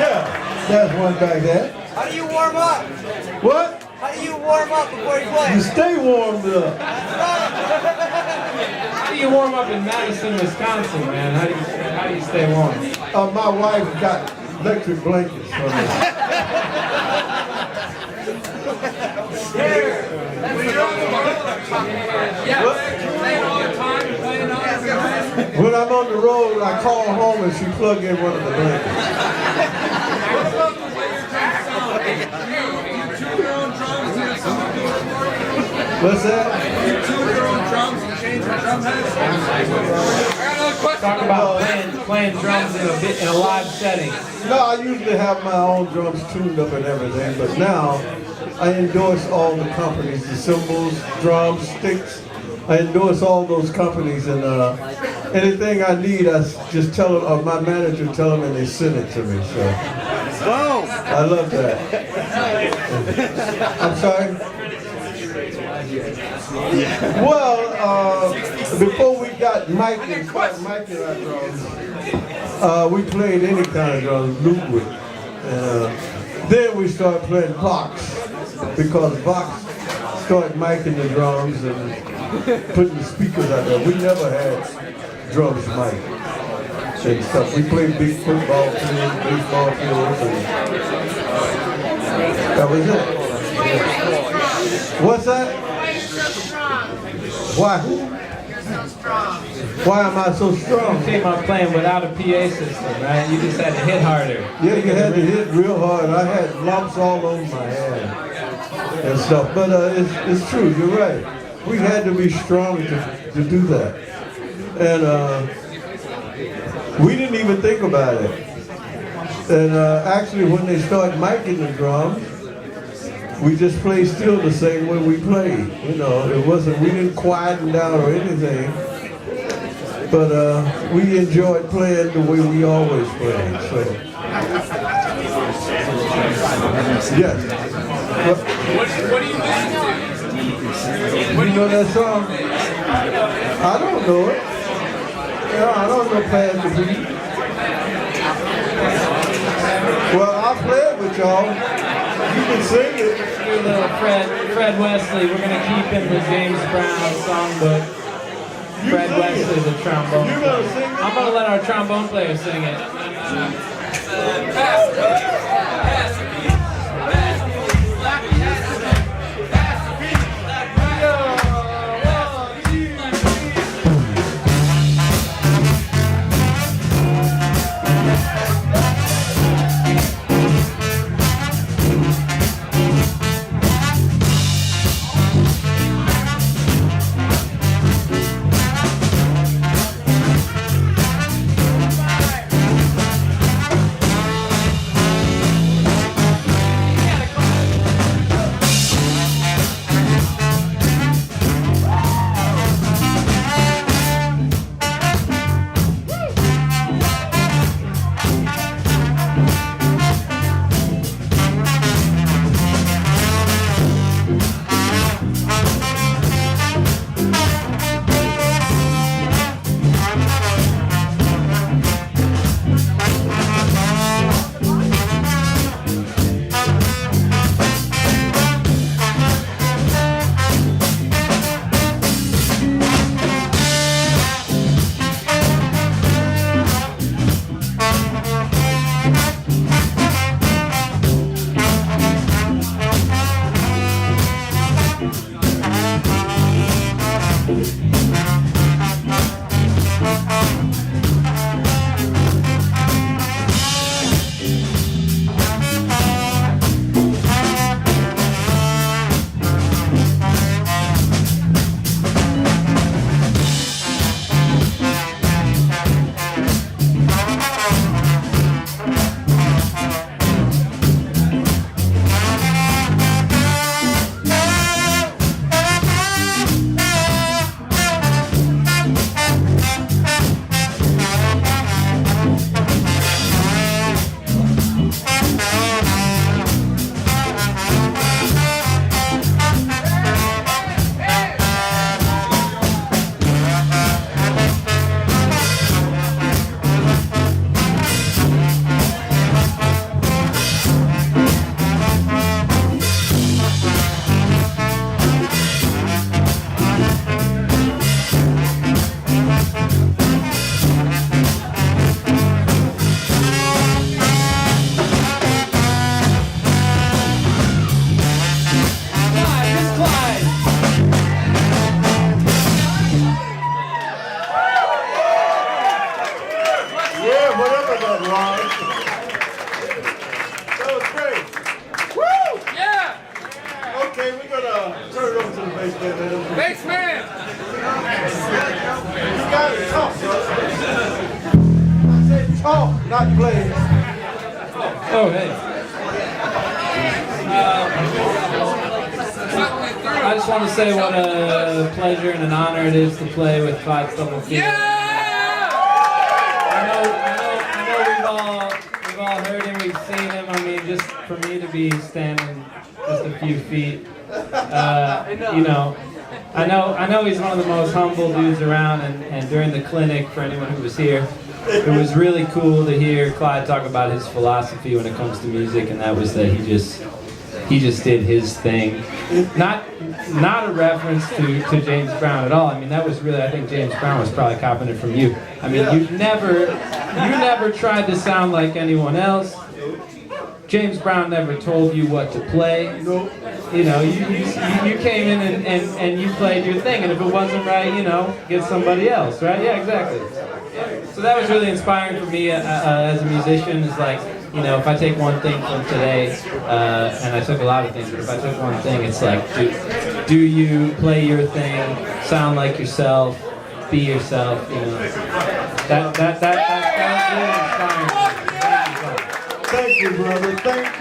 Yeah, that's one back there. How do you warm up? What? How do you warm up before you play? You stay warmed up. How do you warm up in Madison, Wisconsin, man? How do you stay warm? My wife got electric blankets for me. When I'm on the road, I call home and she plug in one of the blankets. What about the way your drums sound? You tune your own drums and some people What's that? you tune your own drums and change your drum heads? I got another question. Talk about playing drums in a live setting. No, I usually have my own drums tuned up and everything, but now I endorse all the companies, the cymbals, drums, sticks. I endorse all those companies, and anything I need, I just tell them, or my manager tell them, and they send it to me. So I love that. I'm sorry. Well, before we got Mike and our drums, we played any kind of drums, Ludwig. Then we started playing Vox, because Vox started miking the drums and putting the speakers out there. We never had drums mic'd and stuff. We played big football fields, baseball fields, and that was it. What's that? Why? Why am I so strong? You came out playing without a PA system, right? You just had to hit harder. Yeah, you had to hit real hard. I had lumps all over my hand and stuff. But it's true, you're right. We had to be strong to do that. And we didn't even think about it. And actually, when they started miking the drums, we just played still the same way we played. You know, we didn't quieten down or anything. But we enjoyed playing the way we always played. So, yes. What do you listen to? You know that song? I don't know it. Yeah, I don't know Past the Beat. Well, I'll play it with y'all. You can sing it. Do a little Fred Wesley. We're going to keep him the James Brown songbook. Fred Wesley, the trombone. You're going to sing it? I'm going to let our trombone player sing it. that, Ron. That was great. Woo! Yeah! Okay, we're gonna turn it over to the bass man. Bass man! You gotta talk, brother. I said talk, not play. Oh, hey. I just want to say what a pleasure and an honor it is to play with Clyde Stubblefield. Yeah! I know we've all heard him, we've seen him. I mean, just for me to be standing just a few feet, you know, I know he's one of the most humble dudes around, and during the clinic, for anyone who was here, it was really cool to hear Clyde talk about his philosophy when it comes to music, and that was that he just did his thing. Not a reference to James Brown at all. I mean, that was really, I think James Brown was probably copying it from you. I mean, you never tried to sound like anyone else. James Brown never told you what to play. You know, you came in and you played your thing, and if it wasn't right, you know, get somebody else, right? Yeah, exactly. So that was really inspiring for me as a musician. It's like, you know, if I take one thing from today, and I took a lot of things, but if I took one thing, it's like, do you play your thing, sound like yourself, be yourself, you know. That's really inspiring. Thank you, brother. Thank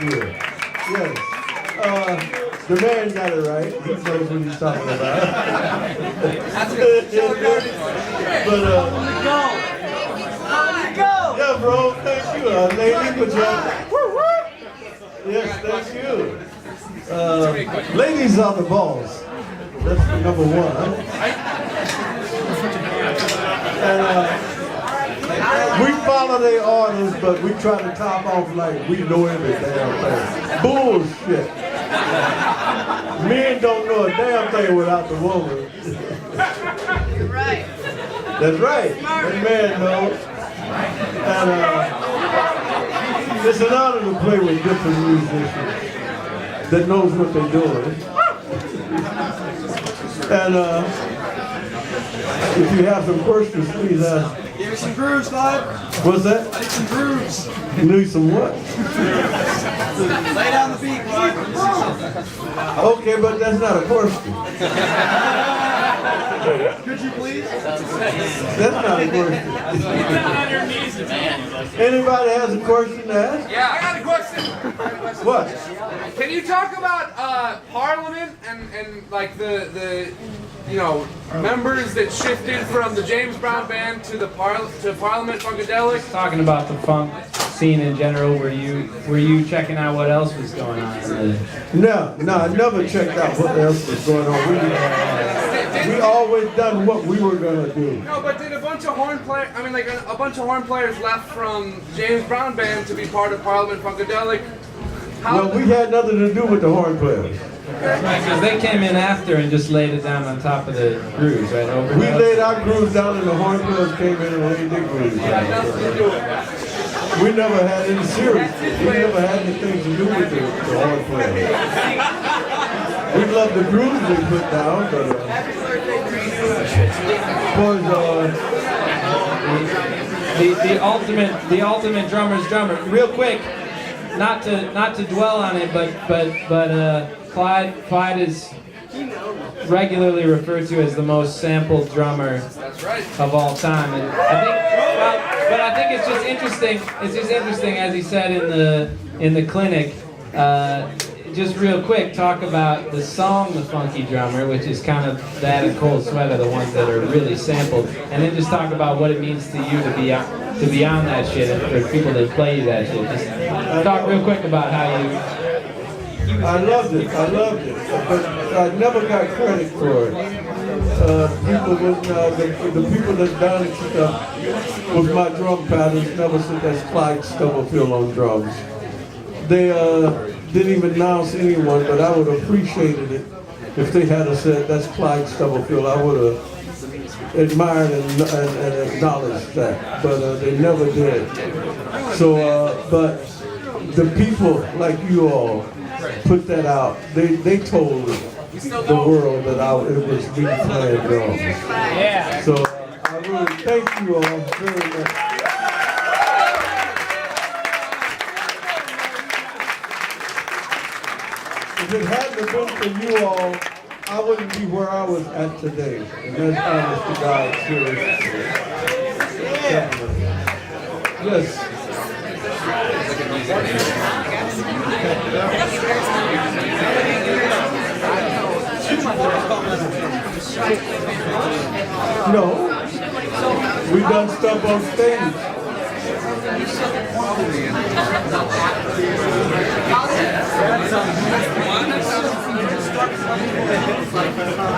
you. Yes. The man got it right. He knows what he's talking about. But, yeah, bro, thank you. Lady, good job. Yes, thank you. Ladies are the balls. That's number one. And we follow their orders, but we try to top off like we know every damn thing. Bullshit. Men don't know a damn thing without the woman. Right. That's right. That man knows. And it's an honor to play with different musicians that knows what they're doing. And if you have some questions, please ask. Give me some grooves, bud. What's that? I need some grooves. You need some what? Lay down the beat, bud. Okay, but that's not a question. Could you please? That's not a question. Anybody has a question to ask? Yeah, I got a question. What? Can you talk about Parliament and like the you know, members that shifted from the James Brown band to the Parliament Funkadelic? Talking about the funk scene in general, were you checking out what else was going on? No, I never checked out what else was going on. We always done what we were gonna do. No, but did a bunch of horn players? I mean, like a bunch of horn players left from James Brown band to be part of Parliament Funkadelic. Well, we had nothing to do with the horn players. Because they came in after and just laid it down on top of the grooves, right? We laid our grooves down and the horn players came in and laid their grooves down. We never had any serious. We never had anything to do with the horn players. We love the grooves they put down, but the ultimate drummer's drummer. Real quick, not to dwell on it, but Clyde is regularly referred to as the most sampled drummer of all time, and I think it's just interesting. It's just interesting, as he said in the clinic. Just real quick, talk about the song "The Funky Drummer," which is kind of that and "Cold Sweat" are the ones that are really sampled, and then just talk about what it means to you to be on that shit, and for people that play you that shit. Just talk real quick about how you. I loved it, but I never got credit for it. People with the people that done it with my drum patterns never said that's Clyde Stubblefield on drums. They didn't even announce anyone, but I would have appreciated it if they had said that's Clyde Stubblefield. I would have admired and acknowledged that, but they never did. So, but the people like you all put that out. They told the world that it was me playing drums. Yeah. So I really thank you all very much. if it hadn't been for you all, I wouldn't be where I was at today. And that's honest to God, seriously. Yes. No, we done stuff on stage.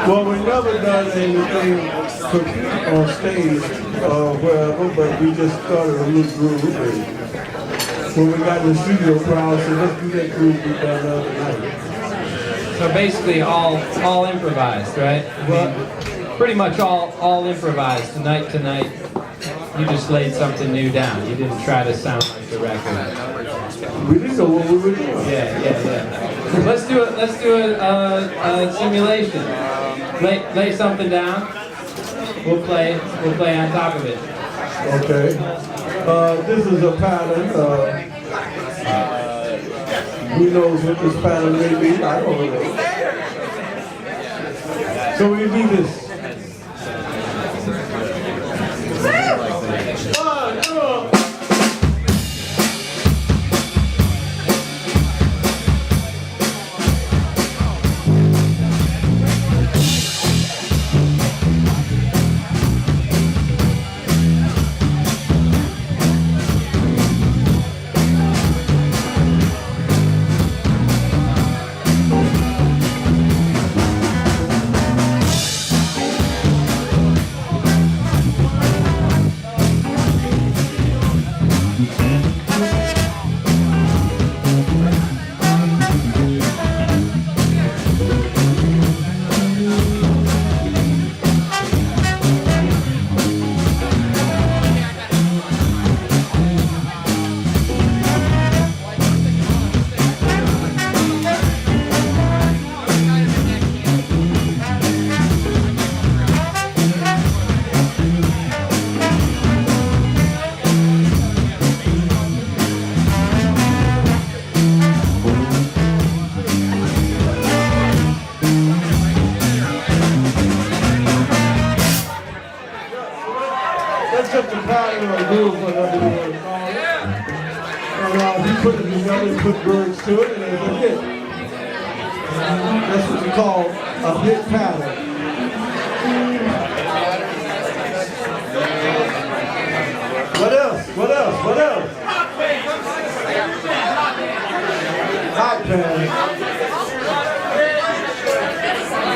Well, we never done anything on stage wherever, but we just started a little groove. And when we got in the studio crowd, so let's do that groove we done the other night. So basically all improvised, right? Well, pretty much all improvised tonight. You just laid something new down. You didn't try to sound like the record. We didn't know what we were doing. Yeah. Let's do a simulation. Lay something down. We'll play on top of it. Okay. This is a pattern. Who knows what this pattern may be? I don't know. So we do this. Put words to it, and it's a hit. That's what you call a hit pattern. What else? Hot pattern.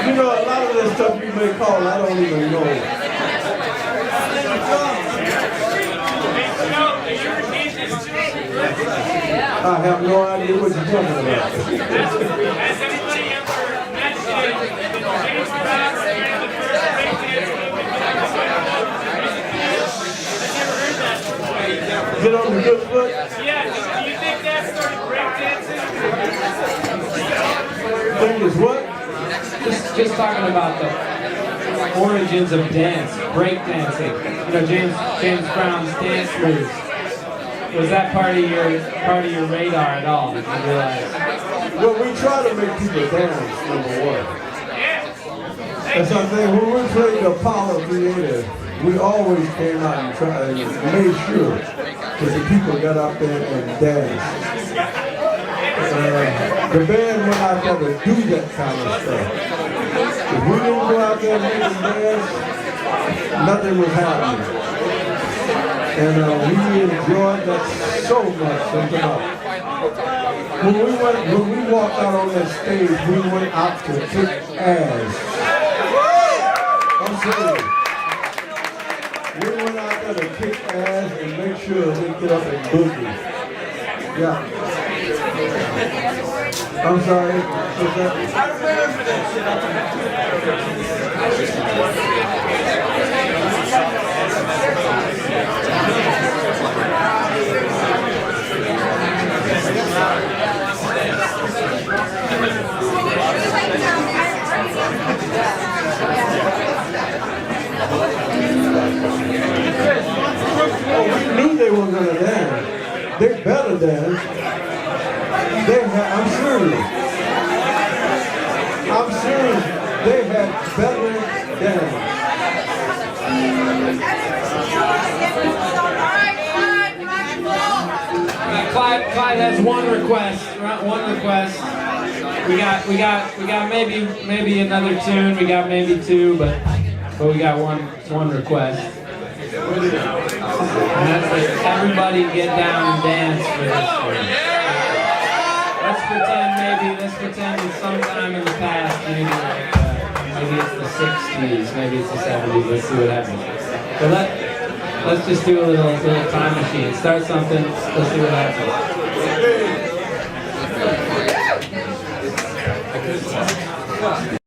You know, a lot of this stuff you may call, I don't even know. I have no idea what you're talking about. Has anybody ever mentioned the James Brown and the first breakdancing? Get on the good foot? Yeah, do you think that started breakdancing? Thing is what? Just talking about the origins of dance, breakdancing. You know, James Brown's dance moves. Was that part of your radar at all? Did you realize? Well, we try to make people dance, number one. That's something. When we played the Apollo Theater, we always came out and made sure that the people got out there and danced. The band went out there to do that kind of stuff. If we didn't go out there and make them dance, nothing was happening. And we enjoyed that so much. When we walked out on that stage, we went out to kick ass. I'm serious. We went out there to kick ass and make sure they get up and boogie. Yeah. I'm sorry. What's that? Oh, we knew they were going to dance. They better dance. I'm serious. Clyde has one request. One request. We got maybe another tune. We got maybe two, but we got one request. And that's like everybody get down and dance for this one. Let's pretend it's sometime in the past, maybe it's the 60s, maybe it's the 70s. Let's see what happens. So let's just do a little time machine. Start something. Let's see what happens.